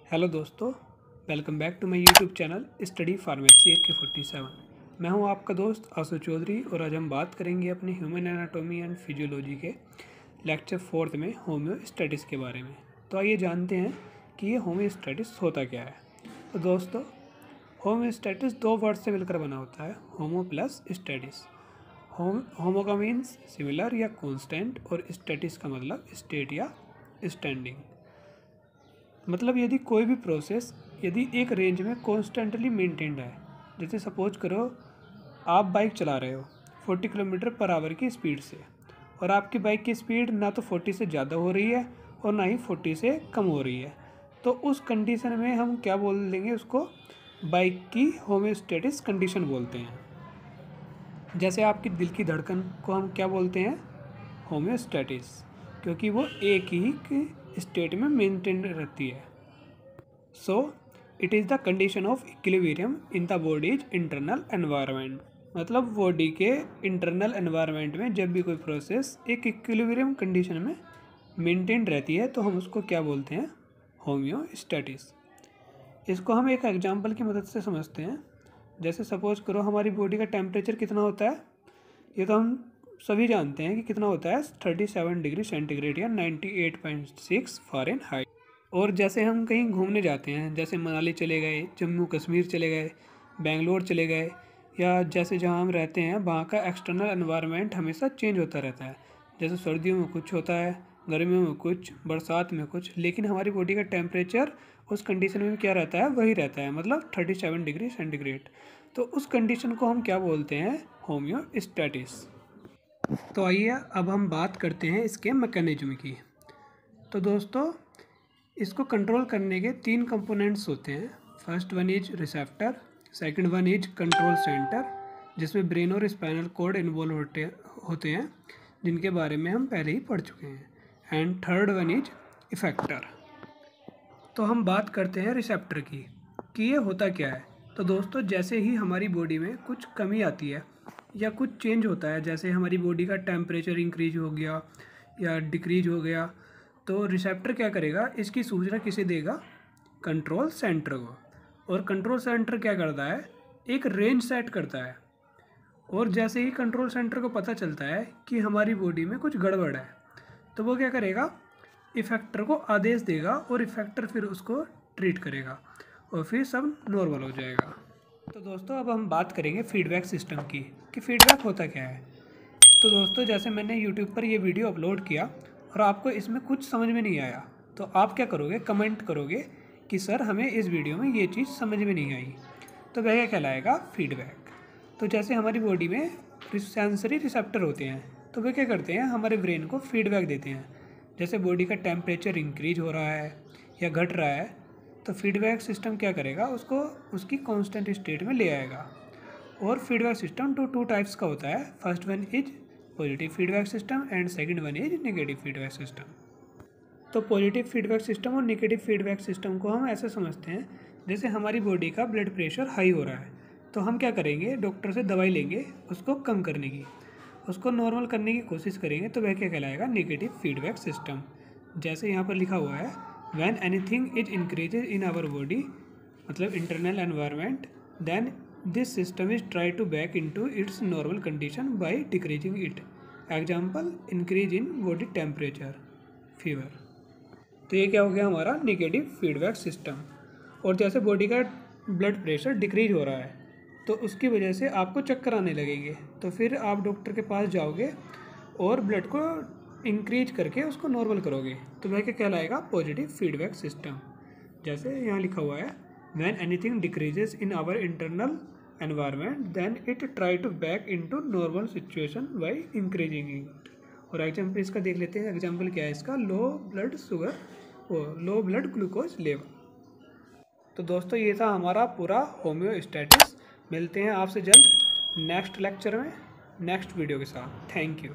Hello दोस्तों, welcome back to my YouTube channel study pharmacy AK47। मैं हूं आपका दोस्त आशु चौधरी और आज हम बात करेंगे अपनी ह्यूमन एनाटॉमी एंड फिजियोलॉजी के लेक्चर 4 में होम्योस्टैटिस के बारे में। तो आइए जानते हैं कि ये होम्योस्टैटिस होता क्या है। तो दोस्तों, होम्योस्टैटिस दो वर्ड से मिलकर बना होता है, होमो प्लस स्टैटिस। होमो का मीन्स सिमिलर या कॉन्स्टेंट और स्टैटिस का मतलब स्टेट या स्टैंडिंग। मतलब यदि कोई भी प्रोसेस यदि एक रेंज में कॉन्स्टेंटली मेंटेन्ड है, जैसे सपोज करो आप बाइक चला रहे हो 40 किलोमीटर पर आवर की स्पीड से, और आपकी बाइक की स्पीड ना तो 40 से ज़्यादा हो रही है और ना ही 40 से कम हो रही है, तो उस कंडीशन में हम क्या बोल देंगे, उसको बाइक की होम्योस्टैटिस कंडीशन बोलते हैं। जैसे आपकी दिल की धड़कन को हम क्या बोलते हैं, होम्योस्टैटिस, क्योंकि वो एक ही स्टेट में मेंटेन रहती है। So it is the condition of equilibrium in the bodies internal environment. मतलब बॉडी के इंटरनल एनवायरनमेंट में जब भी कोई प्रोसेस एक इक्विलिब्रियम कंडीशन में मेंटेन रहती है तो हम उसको क्या बोलते हैं, होम्योस्टैटिस। इसको हम एक एग्जांपल की मदद से समझते हैं। जैसे सपोज करो हमारी बॉडी का टेम्परेचर कितना होता है, ये तो हम सभी जानते हैं कि कितना होता है, 37 डिग्री सेंटीग्रेड या 98.6 फ़ारेनहाइट। और जैसे हम कहीं घूमने जाते हैं, जैसे मनाली चले गए, जम्मू कश्मीर चले गए, बेंगलोर चले गए, या जैसे जहाँ हम रहते हैं वहाँ का एक्सटर्नल एनवायरनमेंट हमेशा चेंज होता रहता है। जैसे सर्दियों में कुछ होता है, गर्मियों में कुछ, बरसात में कुछ, लेकिन हमारी बॉडी का टेम्परेचर उस कंडीशन में क्या रहता है, वही रहता है, मतलब 37 डिग्री सेंटीग्रेड। तो उस कंडीशन को हम क्या बोलते हैं, होम्योस्टैटिस। तो आइए अब हम बात करते हैं इसके मैकेनिज्म की। तो दोस्तों, इसको कंट्रोल करने के 3 कंपोनेंट्स होते हैं। First one is receptor, second one is control centre, जिसमें ब्रेन और स्पाइनल कॉर्ड इन्वॉल्व होते हैं, जिनके बारे में हम पहले ही पढ़ चुके हैं, and third one is effector. तो हम बात करते हैं रिसेप्टर की कि ये होता क्या है। तो दोस्तों, जैसे ही हमारी बॉडी में कुछ कमी आती है या कुछ चेंज होता है, जैसे हमारी बॉडी का टेम्परेचर इंक्रीज हो गया या डिक्रीज हो गया, तो रिसेप्टर क्या करेगा, इसकी सूचना किसे देगा, कंट्रोल सेंटर को। और कंट्रोल सेंटर क्या करता है, एक रेंज सेट करता है। और जैसे ही कंट्रोल सेंटर को पता चलता है कि हमारी बॉडी में कुछ गड़बड़ है, तो वो क्या करेगा, इफेक्टर को आदेश देगा और इफेक्टर फिर उसको ट्रीट करेगा और फिर सब नॉर्मल हो जाएगा। तो दोस्तों, अब हम बात करेंगे फीडबैक सिस्टम की कि फीडबैक होता क्या है। तो दोस्तों, जैसे मैंने यूट्यूब पर ये वीडियो अपलोड किया और आपको इसमें कुछ समझ में नहीं आया, तो आप क्या करोगे, कमेंट करोगे कि सर हमें इस वीडियो में ये चीज़ समझ में नहीं आई। तो वह क्या कहलाएगा, फीडबैक। तो जैसे हमारी बॉडी में सेंसरी रिसेप्टर होते हैं, तो वे क्या करते हैं, हमारे ब्रेन को फीडबैक देते हैं। जैसे बॉडी का टेम्परेचर इंक्रीज हो रहा है या घट रहा है, तो फीडबैक सिस्टम क्या करेगा, उसको उसकी कांस्टेंट स्टेट में ले आएगा। और फीडबैक सिस्टम टू टाइप्स का होता है। First one is positive feedback system and second one is negative feedback system. तो पॉजिटिव फीडबैक सिस्टम और नेगेटिव फीडबैक सिस्टम को हम ऐसे समझते हैं, जैसे हमारी बॉडी का ब्लड प्रेशर हाई हो रहा है, तो हम क्या करेंगे, डॉक्टर से दवाई लेंगे उसको कम करने की, उसको नॉर्मल करने की कोशिश करेंगे, तो वह क्या कहलाएगा, नेगेटिव फीडबैक सिस्टम। जैसे यहाँ पर लिखा हुआ है, when anything is increases in our body, मतलब internal environment, then this system is try to back into its normal condition by decreasing it. Example, increase in body temperature, fever. तो ये क्या हो गया, हमारा नेगेटिव फीडबैक सिस्टम। और जैसे body का ब्लड प्रेशर डिक्रीज हो रहा है, तो उसकी वजह से आपको चक्कर आने लगेंगे, तो फिर आप डॉक्टर के पास जाओगे और ब्लड को इंक्रीज करके उसको नॉर्मल करोगे, तो वह क्या कहलाएगा, पॉजिटिव फीडबैक सिस्टम। जैसे यहाँ लिखा हुआ है, when anything decreases in our internal environment then it try to back into normal situation by increasing it. और एग्जाम्पल इसका देख लेते हैं। एग्जाम्पल क्या है इसका, लो ब्लड शुगर और लो ब्लड ग्लूकोज लेवल। तो दोस्तों, ये था हमारा पूरा होम्योस्टैटिस। मिलते हैं आपसे जल्द नेक्स्ट लेक्चर में, नेक्स्ट वीडियो के साथ। Thank you.